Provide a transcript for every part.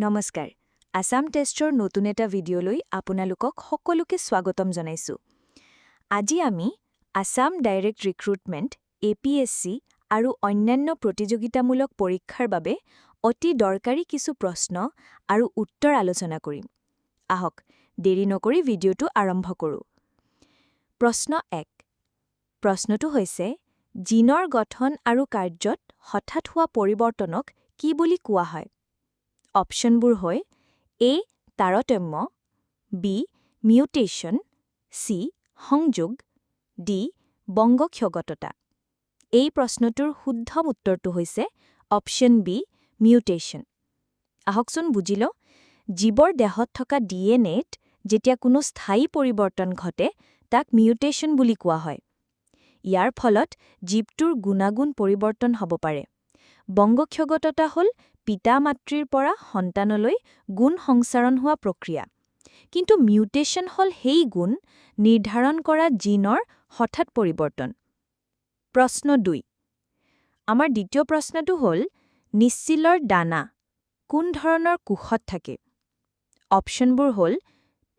নমস্কাৰ আসাম টেষ্টৰ নতুন এটা ভিডিঅ'লৈ আপোনালোকক সকলোকে স্বাগতম জনাইছো আজি আমি আসাম ডাইৰেক্ট ৰিক্ৰুটমেণ্ট APSC আৰু অন্যান্য প্ৰতিযোগিতামূলক পৰীক্ষাৰ বাবে অতি দৰকাৰী কিছু প্ৰশ্ন আৰু উত্তৰ আলোচনা কৰিম আহক দেৰি নকৰি ভিডিঅ'টো আৰম্ভ কৰোঁ প্ৰশ্ন 1 প্ৰশ্নটো হৈছে জিনৰ গঠন আৰু কাৰ্যত হঠাৎ হোৱা পৰিৱৰ্তনক কি বুলি কোৱা হয় অপশনবোৰ হয় A তাৰতম্য B মিউটেশন C সংযোগ D বংগক্ষগততা এই প্ৰশ্নটোৰ শুদ্ধ উত্তৰটো হৈছে অপশন B মিউটেশন আহকচোন বুজিলো জীৱৰ দেহত থকা DNAত যেতিয়া কোনো স্থায়ী পৰিৱৰ্তন ঘটে তাক মিউটেশন বুলি কোৱা হয় ইয়াৰ ফলত জীৱটোৰ গুণাগুণ পৰিৱৰ্তন হ'ব পাৰে বংগক্ষগততা হ'ল পিতা-মাতৃৰ পৰা সন্তানলৈ গুণ সংচাৰণ হোৱা প্ৰক্ৰিয়া কিন্তু মিউটেশন হ'ল সেই গুণ নিৰ্ধাৰণ কৰা জিনৰ হঠাৎ পৰিৱৰ্তন প্ৰশ্ন 2 আমাৰ দ্বিতীয় প্ৰশ্নটো হ'ল নিশ্চিলৰ দানা কোন ধৰণৰ কোষত থাকে অপশনবোৰ হ'ল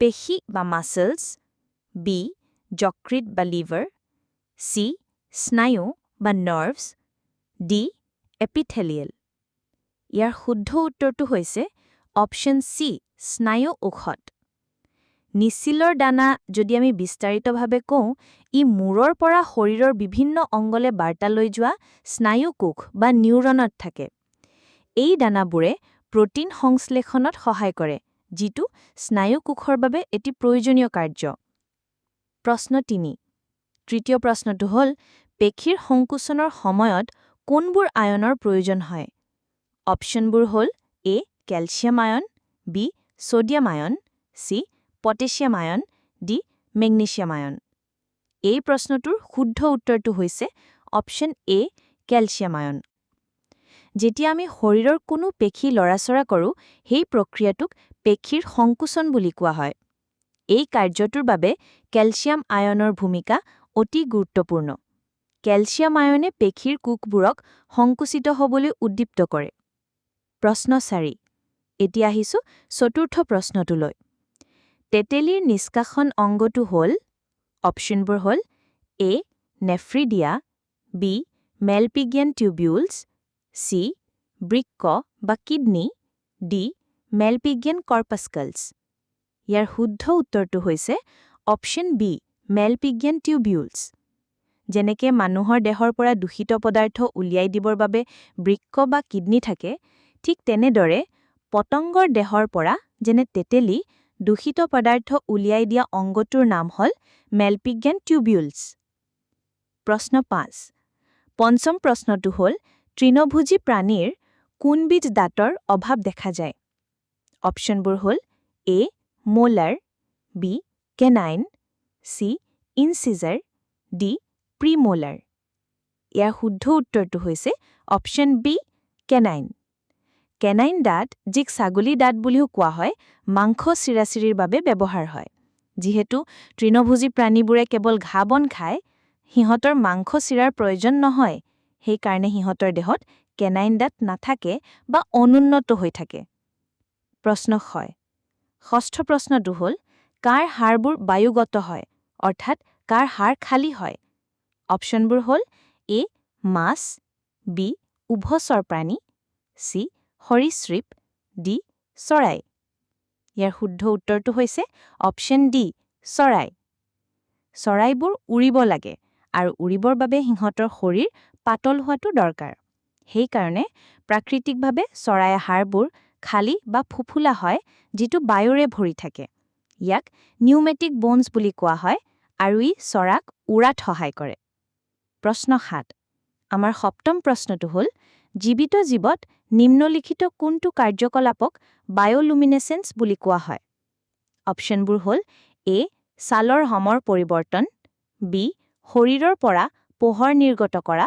পেশী বা মাসলছ বি যকৃত বা লিভাৰ সি স্নায়ু বা নাৰ্ভছ ডি এপিথেলিয়েল ইয়াৰ শুদ্ধ উত্তৰটো হৈছে অপশন সি স্নায়ু ঔষধ নিশ্চিলৰ দানা যদি আমি বিস্তাৰিতভাৱে কওঁ ই মূৰৰ পৰা শৰীৰৰ বিভিন্ন অংগলে বাৰ্তা লৈ যোৱা স্নায়ু কোষ বা নিউৰনত থাকে এই দানাবোৰে প্ৰটিন সংশ্লেষণত সহায় কৰে যিটো স্নায়ু কোষৰ বাবে এটি প্ৰয়োজনীয় কাৰ্য প্ৰশ্ন 3 তৃতীয় প্ৰশ্নটো হ'ল পেশীৰ সংকোচনৰ সময়ত কোনবোৰ আয়নৰ প্ৰয়োজন হয় অপশনবোৰ হ'ল A calcium ion B sodium ion C potassium ion D magnesium ion এই প্ৰশ্নটোৰ শুদ্ধ উত্তৰটো হৈছে অপশন A ক্যালসিয়াম আয়ন যেতিয়া আমি শৰীৰৰ কোনো পেশী লৰাচৰা কৰো সেই প্ৰক্ৰিয়াটোক পেশীৰ সংকোচন বুলি কোৱা হয় এই কাৰ্যটোৰ বাবে ক্যালসিয়াম আয়নৰ ভূমিকা অতি গুৰুত্বপূৰ্ণ ক্যালসিয়াম আয়নে পেশীৰ কোষবোৰক সংকুচিত হ'বলৈ উদ্দীপ্ত কৰে প্ৰশ্ন 4 এতিয়া আহিছো চতুৰ্থ প্ৰশ্নটোলৈ তেতেলীৰ নিষ্কাশন অংগটো হ'ল অপশনবোৰ হ'ল A নেফ্ৰিডিয়া B মেলপিগিয়ান টিউবিউলছ C বৃক্ক বা কিডনি D মেলপিগিয়ান কৰ্পাস্কলছ ইয়াৰ শুদ্ধ উত্তৰটো হৈছে অপশন B মেলপিগিয়ান টিউবিউলছ যেনেকে মানুহৰ দেহৰ পৰা দূষিত পদাৰ্থ উলিয়াই দিবৰ বাবে বৃক্ক বা কিডনি থাকে ঠিক তেনেদৰে পতংগৰ দেহৰ পৰা যেনে তেতেলী দূষিত পদাৰ্থ উলিয়াই দিয়া অংগটোৰ নাম হ'ল মেলপিগিয়ান টিউবিউলছ প্ৰশ্ন 5 পঞ্চম প্ৰশ্নটো হ'ল তৃণভোজী প্ৰাণীৰ কোনবিধ দাঁতৰ অভাৱ দেখা যায় অপশনবোৰ হ'ল A molar B canine C ইনচিজাৰ D প্ৰিমোলাৰ ইয়াৰ শুদ্ধ উত্তৰটো হৈছে অপশন B কেনাইন কেনাইন দাঁত যিক ছাগলী দাঁত বুলিও কোৱা হয় মাংস চিৰাচিৰিৰ বাবে ব্যৱহাৰ হয় যিহেতু তৃণভোজী প্ৰাণীবোৰে কেৱল ঘাঁহ বন খায় সিহঁতৰ মাংস চিৰাৰ প্ৰয়োজন নহয় সেই কাৰণে সিহঁতৰ দেহত কেনাইন দাঁত নাথাকে বা অনুন্নত হৈ থাকে প্ৰশ্ন 6 ষষ্ঠ প্ৰশ্নটো হ'ল কাৰ হাড়বোৰ বায়ুগত হয় অৰ্থাৎ কাৰ হাড় খালী হয় অপশনবোৰ হ'ল A মাছ B উভচৰ প্ৰাণী C সৰীসৃপ D চৰাই ইয়াৰ শুদ্ধ উত্তৰটো হৈছে অপশন D চৰাই চৰাইবোৰ উৰিব লাগে আৰু উৰিবৰ বাবে সিহঁতৰ শৰীৰ পাতল হোৱাটো দৰকাৰ সেই কাৰণে প্ৰাকৃতিকভাৱে চৰাইৰ হাড়বোৰ খালী বা ফুফুলা হয় যিটো বায়ুৰে ভৰি থাকে ইয়াক নিউমেটিক বোনছ বুলি কোৱা হয় আৰু ই চৰাক উৰাত সহায় কৰে প্ৰশ্ন 7 আমাৰ সপ্তম প্ৰশ্নটো হ'ল জীৱিত জীৱত নিম্নলিখিত কোনটো কাৰ্যকলাপক বায়োলুমিনেসেন্স বুলি কোৱা হয় অপশনবোৰ হ'ল A ছালৰ হমৰ পৰিৱৰ্তন B শৰীৰৰ পৰা পোহৰ নিৰ্গত কৰা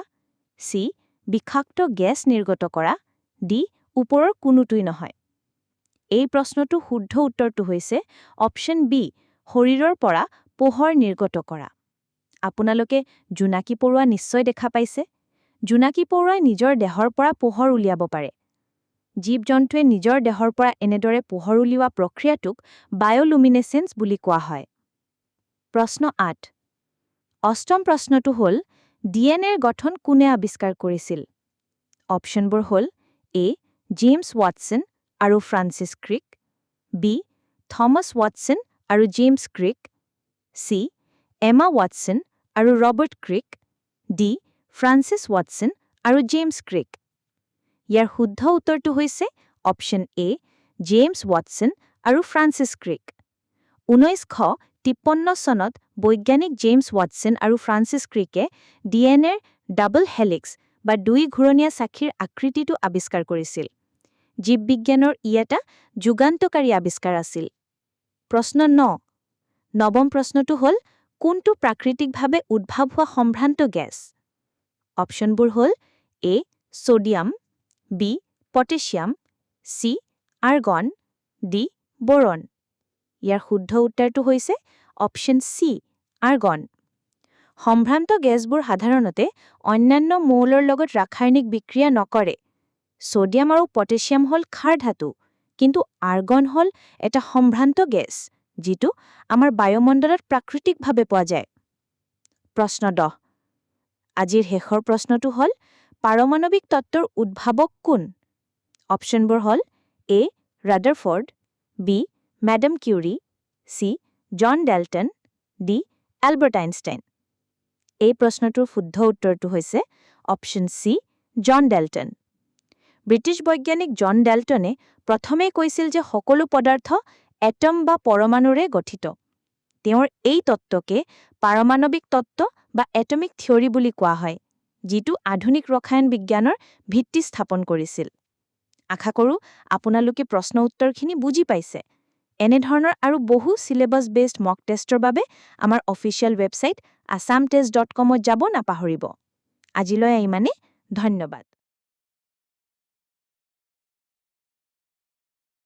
C বিষাক্ত গেছ নিৰ্গত কৰা D ওপৰৰ কোনোটোই নহয় এই প্ৰশ্নটো শুদ্ধ উত্তৰটো হৈছে অপশন B শৰীৰৰ পৰা পোহৰ নিৰ্গত কৰা আপোনালোকে জোনাকী পৰুৱা নিশ্চয় দেখা পাইছে জোনাকী পৰুৱাই নিজৰ দেহৰ পৰা পোহৰ উলিয়াব পাৰে জীৱ-জন্তুৱে নিজৰ দেহৰ পৰা এনেদৰে পোহৰ উলিওৱা প্ৰক্ৰিয়াটোক বায়'লুমিনেচেন্স বুলি কোৱা হয়। প্ৰশ্ন ৮। অষ্টম প্ৰশ্নটো হ'ল, ডিএনএৰ গঠন কোনে আৱিষ্কাৰ কৰিছিল? অপশ্যনবোৰ হ'ল এ. জেমছ ৱাটছন আৰু Francis Crick, B. Thomas Watson আৰু James Crick, C. Emma Watson আৰু Robert Crick, D. Francis Watson আৰু জেমছ ক্ৰিক। ইয়াৰ শুদ্ধ উত্তৰটো হৈছে অপশ্যন এ. জেমছ ৱাটছন আৰু ফ্ৰান্সিছ ক্ৰিক। 1953 চনত বৈজ্ঞানিক জেমছ ৱাটছন আৰু ফ্ৰান্সিছ ক্ৰিকে ডিএনএৰ ডাবল হেলিক্স বা দুই ঘূৰণীয়া চাখিৰ আকৃতিটো আৱিষ্কাৰ কৰিছিল। জীৱবিজ্ঞানৰ ই এটা যুগান্তকাৰী আৱিষ্কাৰ আছিল। প্ৰশ্ন ৯। নৱম প্ৰশ্নটো হ'ল, কোনটো প্ৰাকৃতিকভাৱে উদ্ভৱ হোৱা সম্ভ্ৰান্ত গেছ? অপশ্যনবোৰ হ'ল A. Sodium, B. Potassium, C. Argon, D. Boron. ইয়াৰ শুদ্ধ উত্তৰটো হৈছে অপশ্যন চি. আৰ্গন। সম্ভ্ৰান্ত গেছবোৰ সাধাৰণতে অন্যান্য মৌলৰ লগত ৰাসায়নিক বিক্ৰিয়া নকৰে। ছ'ডিয়াম আৰু পটেছিয়াম হ'ল ক্ষাৰ ধাতু, কিন্তু আৰ্গন হ'ল এটা সম্ভ্ৰান্ত গেছ, যিটো আমাৰ বায়ুমণ্ডলত প্ৰাকৃতিকভাৱে পোৱা যায়। প্ৰশ্ন ১০। আজিৰ শেষৰ প্ৰশ্নটো হ'ল, পাৰমাণৱিক তত্ত্বৰ উদ্ভাৱক কোন? অপশ্যনবোৰ হ'ল A. Rutherford, B. Madam Curie, C. John Dalton, D. Albert Einstein. এই প্ৰশ্নটোৰ শুদ্ধ উত্তৰটো হৈছে option C. John Dalton. British বৈজ্ঞানিক জন ডেল্টনে প্ৰথমে কৈছিল যে সকলো পদাৰ্থ এটম বা পৰমাণুৰে গঠিত। তেওঁৰ এই তত্ত্বকে পাৰমাণৱিক তত্ত্ব বা এটমিক থিয়ৰী বুলি কোৱা হয়, যিটো আধুনিক ৰসায়ন বিজ্ঞানৰ ভিত্তি স্থাপন কৰিছিল। আশা কৰোঁ আপোনালোকে প্ৰশ্ন উত্তৰখিনি বুজি পাইছে। এনেধৰণৰ আৰু বহু চিলেবাছ বেছড মক টেষ্টৰ বাবে আমাৰ অফিচিয়েল ৱেবছাইট assamtest.com-ত যাব নাপাহৰিব। আজিলৈ ইমানেই। ধন্যবাদ।